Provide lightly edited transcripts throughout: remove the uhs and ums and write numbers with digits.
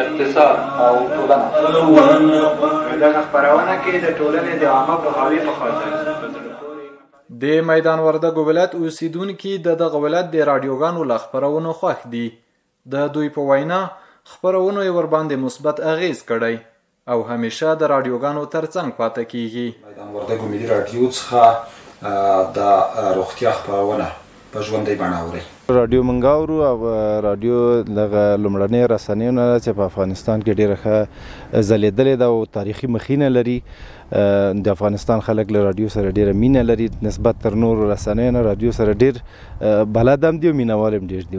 اقتصاد او ټولنه دغه خپرونه کې د ټولنې د عامه پوهاوي په خاطر د میدان وردګو ولایت اوسیدونکي د دغه ولایت د رادیوګانو له خپرونو خوښ دي. د دوی په وینا خپرونو یې ورباندې مثبت اغیز کړی او همیشه د رادیوګانو ترڅنګ پاتې کیږي. میدان وردګو ملي رادیو څخه د روغتیا خپرونه په ژوندۍ بڼه اوري. رادیو منګاورو او رادیو دغه لومړنۍ رسنیونه چې په افغانستان کې ډېره ښه ځلېدلې ده او تاریخي مخینه لري. د افغانستان خلک له رادیو سره ډېره مینه لري نسبت تر نورو رسنیو نه. رادیو سره ډېر بلد هم دي او مینوال هم ډېر دي.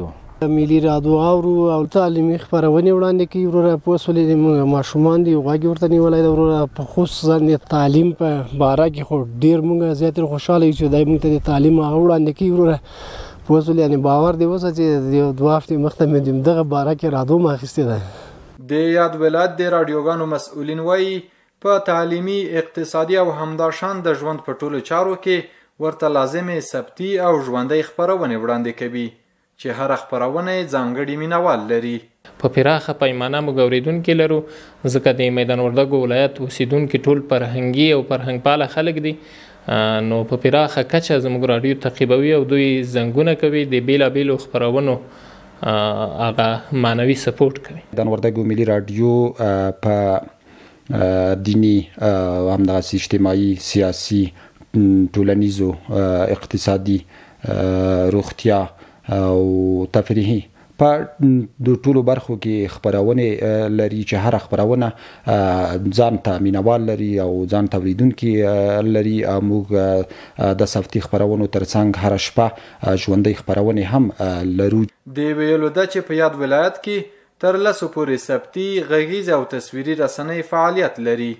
ملي رادیو اورو او تعلیمي خپرونې وړاندې کوي. وروره پوه شولې ماشومان دي غوږ ورته نیولی ده. وروره په خصوصا د تعلیم په باره کې خو ډېر موږ زیات خوشحاله یو چې دی موږ ته د تعلیم هغه وړاندې کوي. وروره پوه شولې یعنې باور دې اوسه چې یو دوه هفتې مخته مې دغه باره کې رادیو م اخیستې ده. د یاد ولایت د رادیوګانو مسؤلین وایي په تعلیمي اقتصادي او همداشان د ژوند په ټولو چارو کې ورته لازمې ثبتي او ژوندۍ خپرونې وړاندې کوي چې هر خپرونه ځانګړي مینوال لري. په پراخه پیمانه موږ اوریدونکي لرو ځکه د میدان وردګو ولایت اوسیدونکي ټول فرهنګي او فرهنګپاله خلک دي. نو په پراخه کچه زموږ رادیو تعقیبوي او دوی زنګونه کوي د بیلابیلو خپرونو هغه معنوي سپورټ کوي. میدان وردګو ملي رادیو په دینی همداسې اجتماعي سیاسي ټولنیزو اقتصادي روغتیا او تفریحي په د ټولو برخو کې خپرونې لري چې هر خپرونه ځان ته مینوال لري او ځان ته اوریدونکي لري. موږ د صفتي خپرونو ترڅنګ هر شپه ژوندۍ خپرونې هم لرو. د ویلو ده چې په یاد ولایت کې تر 10 پورې صفتي غږیز او تصویري رسنۍ فعالیت لري.